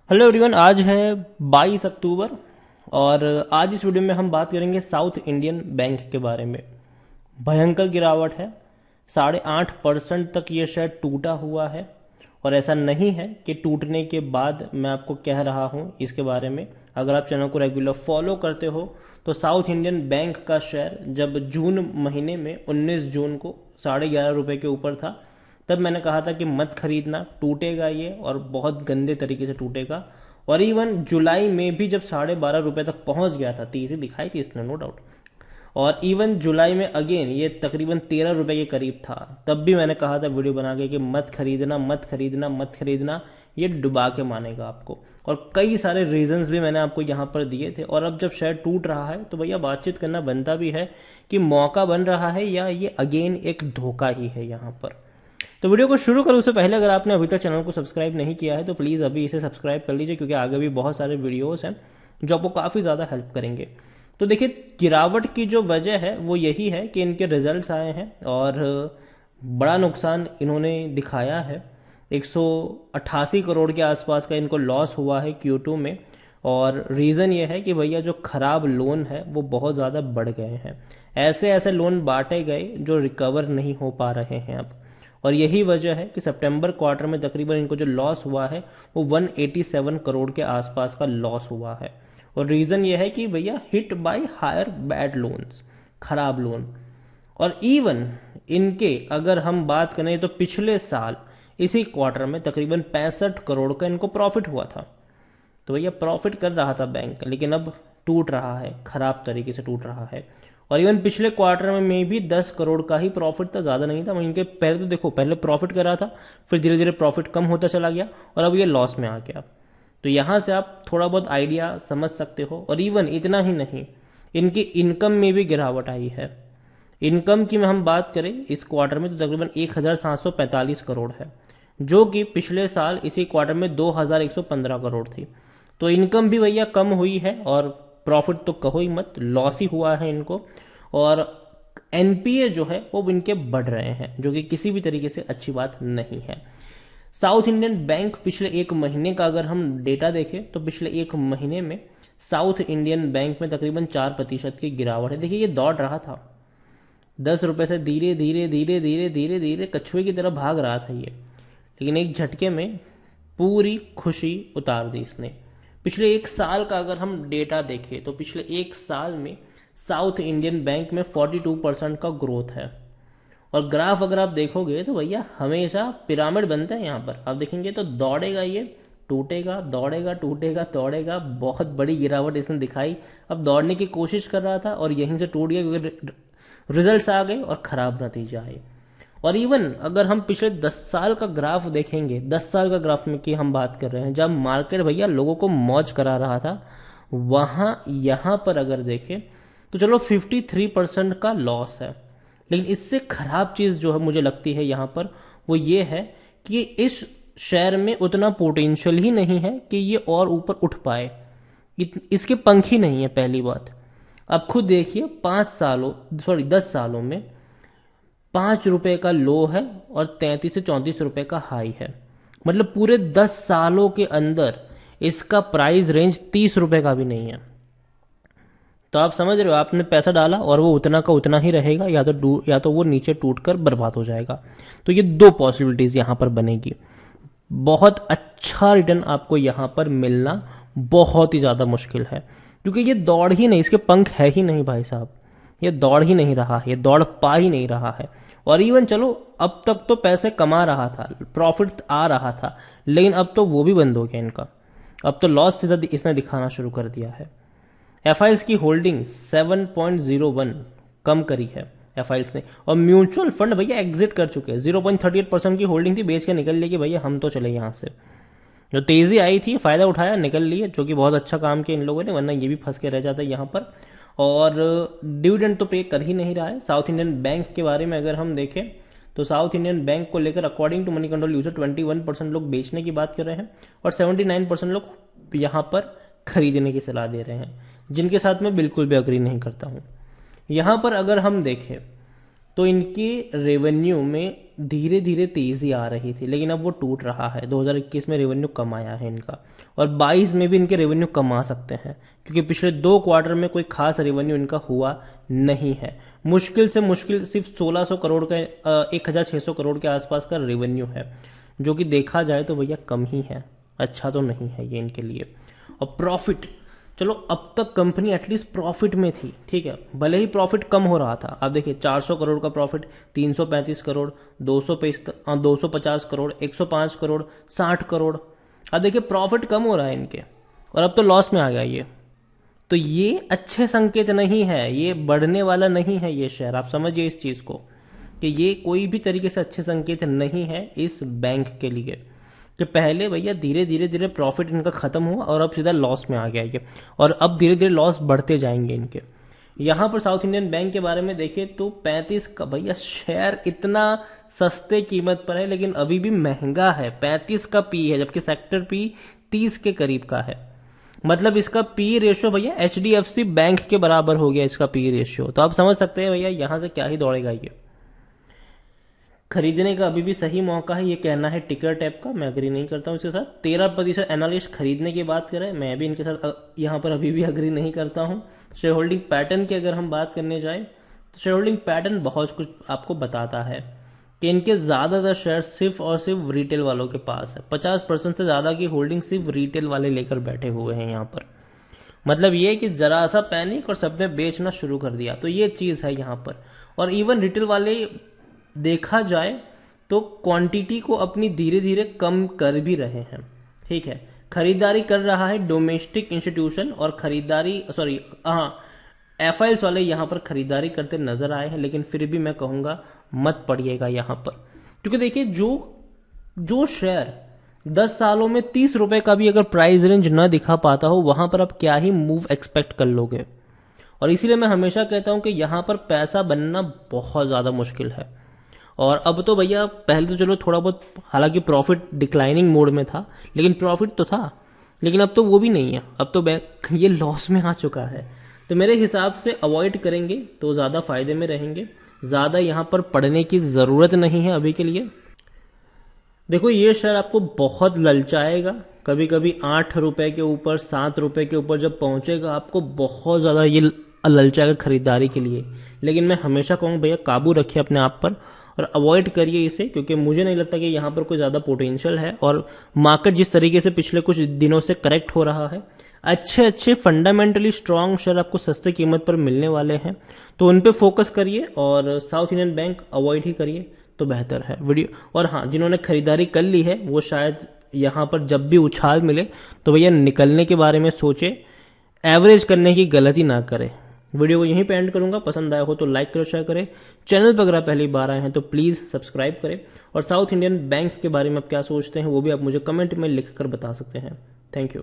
Hello everyone, आज है 22 अक्टूबर और आज इस वीडियो में हम बात करेंगे साउथ इंडियन बैंक के बारे में। भयंकर गिरावट है, 8.5% तक ये शेयर टूटा हुआ है। और ऐसा नहीं है कि टूटने के बाद मैं आपको कह रहा हूँ इसके बारे में। अगर आप चैनल को रेगुलर फॉलो करते हो तो साउथ इंडियन बैंक का शेयर जब जून महीने में 19 जून को 11.5 रुपये के ऊपर था, तब मैंने कहा था कि मत खरीदना, टूटेगा ये और बहुत गंदे तरीके से टूटेगा। और इवन जुलाई में भी जब 12.5 रुपये तक पहुंच गया था, तेजी दिखाई थी इसने, नो डाउट। और इवन जुलाई में अगेन ये तकरीबन 13 रुपये के करीब था, तब भी मैंने कहा था वीडियो बना के कि मत खरीदना मत खरीदना मत खरीदना, ये डुबा के मानेगा आपको। और कई सारे रीजंस भी मैंने आपको यहाँ पर दिए थे। और अब जब शेयर टूट रहा है तो भैया बातचीत करना बनता भी है कि मौका बन रहा है या ये अगेन एक धोखा ही है यहाँ पर। तो वीडियो को शुरू करूँ उससे पहले अगर आपने अभी तक चैनल को सब्सक्राइब नहीं किया है तो प्लीज़ अभी इसे सब्सक्राइब कर लीजिए, क्योंकि आगे भी बहुत सारे वीडियोस हैं जो आपको काफ़ी ज़्यादा हेल्प करेंगे। तो देखिए, गिरावट की जो वजह है वो यही है कि इनके रिजल्ट्स आए हैं और बड़ा नुकसान इन्होंने दिखाया है। 188 करोड़ के आसपास का इनको लॉस हुआ है Q2 में। और रीज़न ये है कि भैया जो खराब लोन है वो बहुत ज़्यादा बढ़ गए हैं। ऐसे ऐसे लोन बांटे गए जो रिकवर नहीं हो पा रहे हैं अब। और यही वजह है कि सितंबर क्वार्टर में तकरीबन इनको जो लॉस हुआ है वो 187 करोड़ के आसपास का लॉस हुआ है। और रीज़न ये है कि भैया hit by higher bad loans, खराब लोन। और इवन इनके अगर हम बात करें तो पिछले साल इसी क्वार्टर में तकरीबन 65 करोड़ का इनको प्रॉफिट हुआ था। तो भैया प्रॉफिट कर रहा था बैंक, लेकिन अब टूट रहा है, खराब तरीके से टूट रहा है। और इवन पिछले क्वार्टर में भी 10 करोड़ का ही प्रॉफिट था, ज़्यादा नहीं था। वहीं के पहले तो देखो, पहले प्रॉफिट कर रहा था, फिर धीरे धीरे प्रॉफिट कम होता चला गया और अब ये लॉस में आ गया। तो यहाँ से आप थोड़ा बहुत आइडिया समझ सकते हो। और इवन इतना ही नहीं, इनकी इनकम में भी गिरावट आई है। इनकम की हम बात करें इस क्वार्टर में तो तकरीबन 1745 करोड़ है, जो कि पिछले साल इसी क्वार्टर में 2115 करोड़ थी। तो इनकम भी भैया कम हुई है और प्रॉफिट तो कहो ही मत, लॉस ही हुआ है इनको। और एनपीए जो है वो इनके बढ़ रहे हैं, जो कि किसी भी तरीके से अच्छी बात नहीं है। साउथ इंडियन बैंक पिछले एक महीने का अगर हम डेटा देखें तो पिछले एक महीने में साउथ इंडियन बैंक में तकरीबन 4% की गिरावट है। देखिए, ये दौड़ रहा था 10 रुपए से, धीरे धीरे धीरे धीरे धीरे धीरे कछुए की तरह भाग रहा था ये, लेकिन एक झटके में पूरी खुशी उतार दी इसने। पिछले एक साल का अगर हम डेटा देखें तो पिछले एक साल में साउथ इंडियन बैंक में 42% का ग्रोथ है। और ग्राफ अगर आप देखोगे तो भैया हमेशा पिरामिड बनता है। यहाँ पर आप देखेंगे तो दौड़ेगा ये, टूटेगा, दौड़ेगा, टूटेगा, दौड़ेगा। बहुत बड़ी गिरावट इसने दिखाई। अब दौड़ने की कोशिश कर रहा था और यहीं से टूट गया, क्योंकि रिजल्ट्स आ गए और खराब नतीजा आए। और इवन अगर हम पिछले 10 साल का ग्राफ देखेंगे, 10 साल का ग्राफ में की हम बात कर रहे हैं, जब मार्केट भैया लोगों को मौज करा रहा था, वहां यहां पर अगर देखें तो चलो 53% का लॉस है। लेकिन इससे खराब चीज जो है मुझे लगती है यहां पर, वो ये है कि इस शेयर में उतना पोटेंशियल ही नहीं है कि ये और ऊपर उठ पाए। इसके पंख ही नहीं है, पहली बात। अब खुद देखिए, 10 सालों में 5 रुपए का लो है और 33 से 34 रुपए का हाई है। मतलब पूरे 10 सालों के अंदर इसका प्राइस रेंज 30 रुपए का भी नहीं है। तो आप समझ रहे हो, आपने पैसा डाला और वो उतना का उतना ही रहेगा, या तो वो नीचे टूट कर बर्बाद हो जाएगा। तो ये दो पॉसिबिलिटीज यहां पर बनेगी। बहुत अच्छा रिटर्न आपको यहां पर मिलना बहुत ही ज्यादा मुश्किल है, क्योंकि ये दौड़ ही नहीं, इसके पंख है ही नहीं भाई साहब। ये दौड़ ही नहीं रहा है, ये दौड़ पा ही नहीं रहा है। और इवन चलो अब तक तो पैसे कमा रहा था, प्रॉफिट आ रहा था, लेकिन अब तो वो भी बंद हो गया इनका। अब तो लॉस सीधा इसने दिखाना शुरू कर दिया है। एफआईएल्स की होल्डिंग 7.01 कम करी है एफआईएल्स ने। और म्यूचुअल फंड भैया एग्जिट कर चुके हैं। 0.38% की होल्डिंग थी, बेच के निकल लिए कि भैया हम तो चले यहां से। जो तेजी आई थी फायदा उठाया, निकल लिए, जो कि बहुत अच्छा काम किया इन लोगों ने, वरना ये भी फंस के रह जाता है यहाँ पर। और डिविडेंड तो पे कर ही नहीं रहा है। साउथ इंडियन बैंक के बारे में अगर हम देखें तो साउथ इंडियन बैंक को लेकर according to Moneycontrol user 21% लोग बेचने की बात कर रहे हैं और 79% लोग यहाँ पर खरीदने की सलाह दे रहे हैं, जिनके साथ मैं बिल्कुल भी अग्री नहीं करता हूँ। यहाँ पर अगर हम देखें तो इनकी रेवेन्यू में धीरे धीरे तेजी आ रही थी, लेकिन अब वो टूट रहा है। 2021 में रेवेन्यू कम आया है इनका, और 22 में भी इनके रेवेन्यू कम आ सकते हैं, क्योंकि पिछले 2 क्वार्टर में कोई खास रेवेन्यू इनका हुआ नहीं है। मुश्किल से मुश्किल सिर्फ 1600 करोड़ का 1600 करोड़ के आसपास का रेवेन्यू है, जो कि देखा जाए तो भैया कम ही है, अच्छा तो नहीं है ये इनके लिए। और प्रॉफिट, चलो अब तक कंपनी एटलीस्ट प्रॉफिट में थी, ठीक है, भले ही प्रॉफिट कम हो रहा था। आप देखिए 400 करोड़ का प्रॉफिट, 335 करोड़, 250 करोड़, 105 करोड़, 60 करोड़। अब देखिए प्रॉफिट कम हो रहा है इनके, और अब तो लॉस में आ गया ये। तो ये अच्छे संकेत नहीं है, ये बढ़ने वाला नहीं है ये शेयर, आप समझिए इस चीज को, कि ये कोई भी तरीके से अच्छे संकेत नहीं है इस बैंक के लिए, कि पहले भैया धीरे धीरे धीरे प्रॉफिट इनका खत्म हुआ और अब सीधा लॉस में आ गया ये, और अब धीरे धीरे लॉस बढ़ते जाएंगे इनके। यहाँ पर साउथ इंडियन बैंक के बारे में देखें तो 35 का भैया शेयर इतना सस्ते कीमत पर है, लेकिन अभी भी महंगा है। 35 का पी है, जबकि सेक्टर पी 30 के करीब का है। मतलब इसका पी रेशियो भैया HDFC बैंक के बराबर हो गया इसका पी रेशियो। तो आप समझ सकते हैं भैया यहाँ से क्या ही दौड़ेगा ये। खरीदने का अभी भी सही मौका है, ये कहना है टिकर टैप का, मैं अग्री नहीं करता हूँ इसके साथ। 13% एनालिस्ट खरीदने की बात करें, मैं भी इनके साथ यहाँ पर अभी भी अग्री नहीं करता हूँ। शेयर होल्डिंग पैटर्न की अगर हम बात करने जाए तो शेयर होल्डिंग पैटर्न बहुत कुछ आपको बताता है, कि इनके ज़्यादातर शेयर सिर्फ और सिर्फ रिटेल वालों के पास है। 50% से ज़्यादा की होल्डिंग सिर्फ रिटेल वाले लेकर बैठे हुए हैं यहाँ पर। मतलब ये कि जरा सा पैनिक और सबने बेचना शुरू कर दिया, तो ये चीज़ है यहाँ पर। और इवन रिटेल वाले देखा जाए तो क्वांटिटी को अपनी धीरे धीरे कम कर भी रहे हैं, ठीक है। खरीदारी कर रहा है डोमेस्टिक इंस्टीट्यूशन, और खरीदारी एफआईएल्स वाले यहाँ पर खरीदारी करते नजर आए हैं, लेकिन फिर भी मैं कहूँगा मत पड़िएगा यहाँ पर, क्योंकि देखिए जो शेयर 10 सालों में 30 रुपए का भी अगर प्राइस रेंज न दिखा पाता हो, वहां पर आप क्या ही मूव एक्सपेक्ट कर लोगे। और इसीलिए मैं हमेशा कहता हूं कि यहाँ पर पैसा बनना बहुत ज़्यादा मुश्किल है। और अब तो भैया, पहले तो चलो थोड़ा बहुत, हालांकि प्रॉफिट डिक्लाइनिंग मोड में था, लेकिन प्रॉफिट तो था, लेकिन अब तो वो भी नहीं है, अब तो बैंक ये लॉस में आ चुका है। तो मेरे हिसाब से अवॉइड करेंगे तो ज़्यादा फायदे में रहेंगे, ज़्यादा यहाँ पर पढ़ने की ज़रूरत नहीं है अभी के लिए। देखो ये शेयर आपको बहुत ललचाएगा, कभी कभी 8 रुपए के ऊपर, 7 रुपए के ऊपर जब पहुंचेगा, आपको बहुत ज़्यादा ये ललचाएगा खरीदारी के लिए। लेकिन मैं हमेशा कहूँगा भैया काबू रखिए अपने आप पर और अवॉइड करिए इसे, क्योंकि मुझे नहीं लगता कि यहाँ पर कोई ज़्यादा पोटेंशियल है। और मार्केट जिस तरीके से पिछले कुछ दिनों से करेक्ट हो रहा है, अच्छे फंडामेंटली स्ट्रांग शेयर आपको सस्ते कीमत पर मिलने वाले हैं, तो उन पे फोकस करिए और साउथ इंडियन बैंक अवॉइड ही करिए तो बेहतर है वीडियो। और हाँ, जिन्होंने खरीदारी कर ली है वो शायद यहाँ पर जब भी उछाल मिले तो भैया निकलने के बारे में सोचे, एवरेज करने की गलती ना करें। वीडियो को यहीं पे एंड करूंगा, पसंद आया हो तो लाइक करो, शेयर करें। चैनल पर अगर आप पहली बार आए हैं तो प्लीज़ सब्सक्राइब करें। और साउथ इंडियन बैंक के बारे में आप क्या सोचते हैं वो भी आप मुझे कमेंट में लिख कर बता सकते हैं। Thank you.